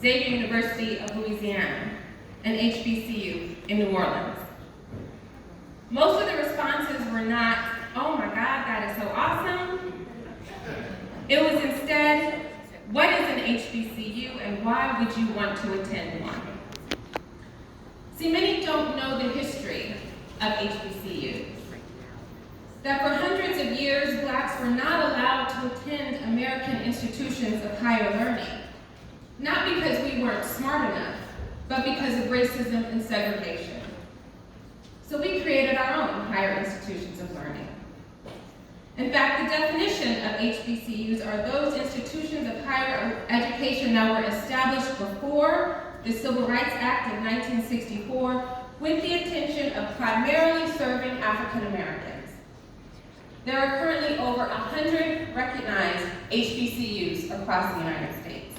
Xavier University of Louisiana, and HBCU in New Orleans. Most of the responses were not, "Oh my God, that is so awesome." It was instead, "What is an HBCU and why would you want to attend one?" See, many don't know the history of HBCUs. That for hundreds of years, Blacks were not allowed to attend American institutions of higher learning. Not because we weren't smart enough, but because of racism and segregation. So we created our own higher institutions of learning. In fact, the definition of HBCUs are those institutions of higher education that were established before the Civil Rights Act of 1964 with the intention of primarily serving African Americans. There are currently over 100 recognized HBCUs across the United States.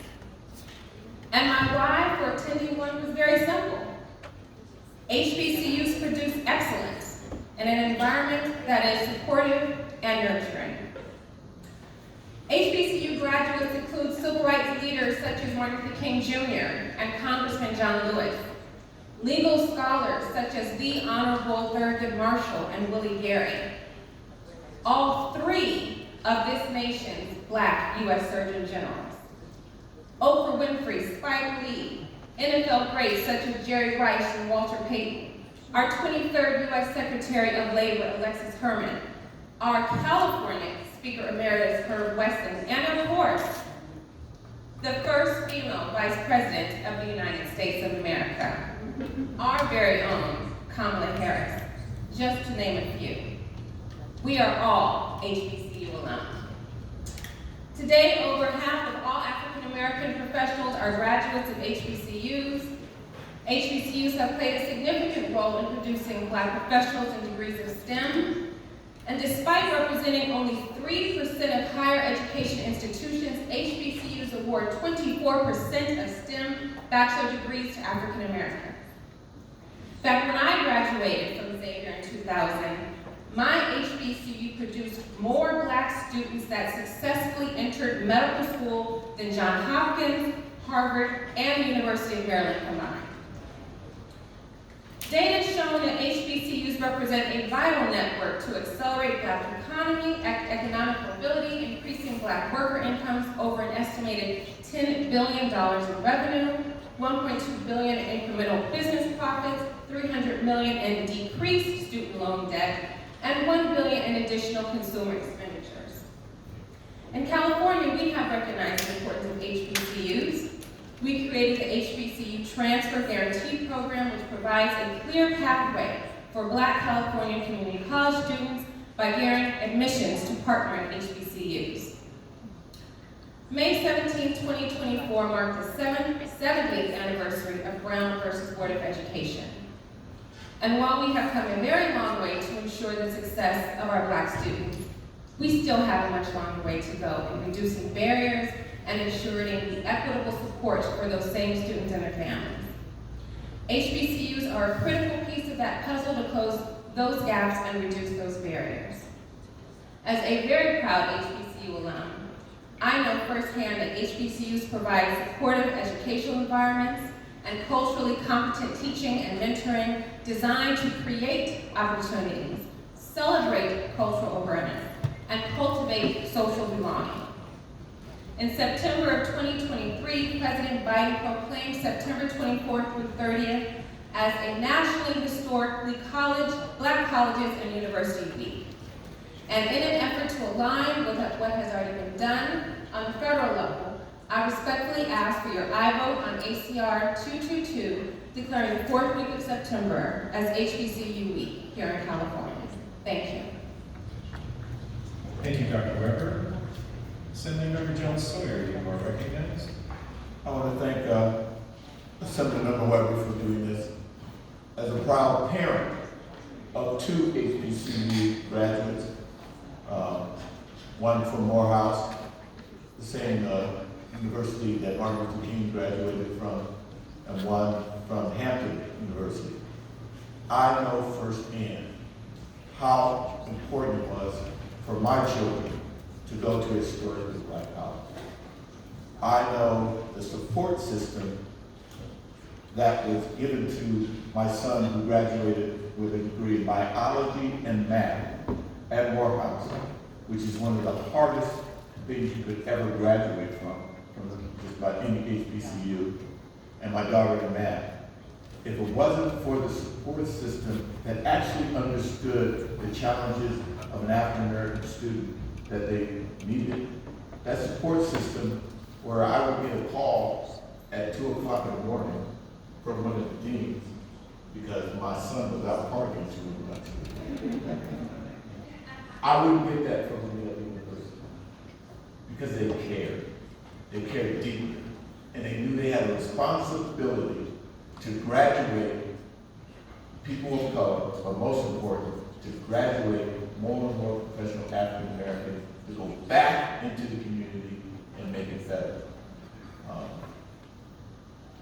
And my why for attending one was very simple. HBCUs produce excellence in an environment that is supportive and nurturing. HBCU graduates include civil rights leaders such as Martin Luther King Jr. and Congressman John Lewis, legal scholars such as the Honorable Thurgood Marshall and Willie Gary, all three of this nation's Black U.S. Surgeon Generals, Oprah Winfrey, Spike Lee, NFL greats such as Jerry Rice and Walter Payton, our 23rd U.S. Secretary of Labor, Alexis Herman, our California Speaker Emeritus, Herb Weston, and of course, the first female Vice President of the United States of America, our very own Kamala Harris, just to name a few. We are all HBCU alum. Today, over half of all African American professionals are graduates of HBCUs. HBCUs have played a significant role in producing Black professionals in degrees of STEM. And despite representing only 3% of higher education institutions, HBCUs award 24% of STEM bachelor degrees to African Americans. Back when I graduated from Xavier in 2000, my HBCU produced more Black students that successfully entered medical school than Johns Hopkins, Harvard, and the University of Maryland combined. Data has shown that HBCUs represent a vital network to accelerate Black economy, economic mobility, increasing Black worker incomes over an estimated $10 billion in revenue, $1.2 billion in incremental business profits, $300 million in decreased student loan debt, and $1 billion in additional consumer expenditures. In California, we have recognized the importance of HBCUs. We created the HBCU Transfer Guarantee Program, which provides a clear pathway for Black California community college students by guaranteeing admissions to partnering HBCUs. May 17, 2024 marked the 70th anniversary of Brown versus Board of Education. And while we have come a very long way to ensure the success of our Black students, we still have a much longer way to go in reducing barriers and ensuring the equitable support for those same students and their families. HBCUs are a critical piece of that puzzle to close those gaps and reduce those barriers. As a very proud HBCU alum, I know firsthand that HBCUs provide supportive educational environments and culturally competent teaching and mentoring designed to create opportunities, celebrate cultural awareness, and cultivate social belonging. In September of 2023, President Biden proclaimed September 24th through 30th as a nationally historically Black colleges and university week. And in an effort to align with what has already been done on the federal level, I respectfully ask for your aye vote on ACR 222, declaring the 4th week of September as HBCU week here in California. Thank you. Thank you, Dr. Weber. Assembly Member Jones Sawyer, you are recognized. I want to thank Assemblymember Weber for doing this. As a proud parent of two HBCU graduates, one from Morehouse, the same university that Martin Luther King graduated from, and one from Hampton University, I know firsthand how important it was for my children to go to a historically Black college. I know the support support system that was given to my son who graduated with a degree in biology and math at Morehouse, which is one of the hardest things you could ever graduate from just about any HBCU, and my daughter in math. If it wasn't for the support system that actually understood the challenges of an African American student that they needed, that support system where I would get a call at 2 o'clock in the morning from one of the deans because my son was out partying too much. I wouldn't get that from any other university because they cared. They cared deeply. And they knew they had a responsibility to graduate people of color, but most important, to graduate more and more professional African Americans to go back into the community and make it better.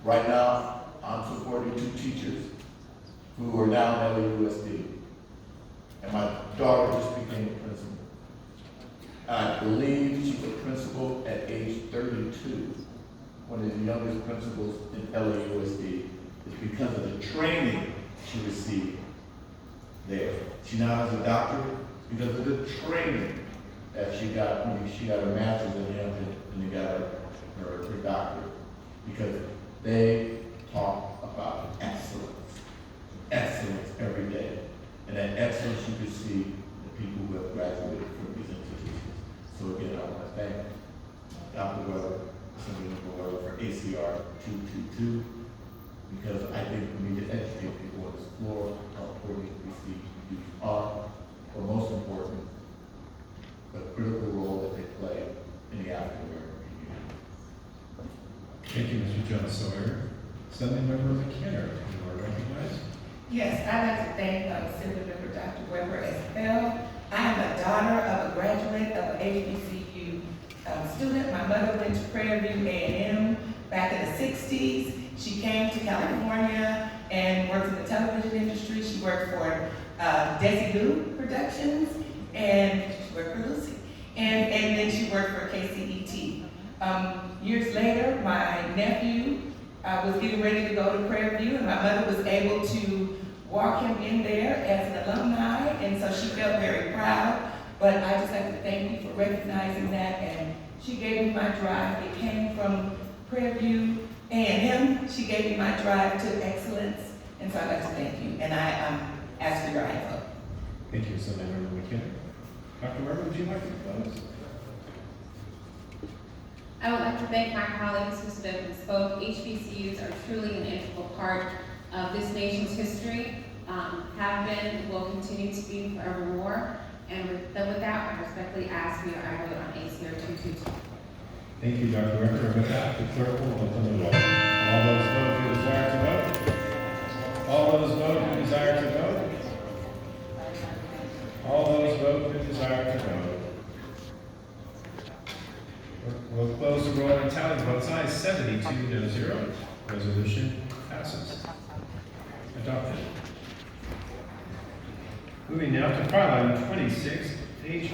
Right now, I'm supporting 2 teachers who are now in LAUSD. And my daughter just became a principal. I believe she's a principal at age 32, one of the youngest principals in LAUSD. It's because of the training she received there. She now has a doctorate because of the training that she got. She got her master's in Hampton and they got her doctorate because they talk about excellence every day. And that excellence you can see the people who have graduated from these institutions. So again, I want to thank Dr. Weber, Senator Weber for ACR 222, because I think we need to educate people on this floor how important HBCUs are, but most important, the critical role that they play in the African American community. Thank you, Mr. John Sawyer. Assembly Member McKenna, you are recognized. Yes, I'd like to thank Assembly Member Dr. Weber as well. I am a daughter of a graduate of an HBCU student. My mother went to Prairie View A&M back in the 60s. She came to California and worked in the television industry. She worked for Desi Lou Productions, and she worked for Lucy. And then she worked for KCET. Years later, my nephew was getting ready to go to Prairie View, and my mother was able to walk him in there as an alumni, and so she felt very proud. But I just like to thank you for recognizing that, and she gave me my drive. It came from Prairie View A&M. She gave me my drive to excellence, and so I'd like to thank you, and I ask for your info. Thank you, Assembly Member McKenna. Dr. Weber, would you like to close? I would like to thank my colleagues who stood and spoke. HBCUs are truly an integral part of this nation's history, have been, will continue to be forevermore. And with that, I respectfully ask for your vote on ACR 222. Thank you, Dr. Weber. And with that, the clerk will open the roll. All those vote who desire to vote? All those vote who desire to vote? All those vote who desire to vote? We'll close the roll and tally votes. Ayes 72-0. Resolution passes. Adopted. Moving now to file item 26, page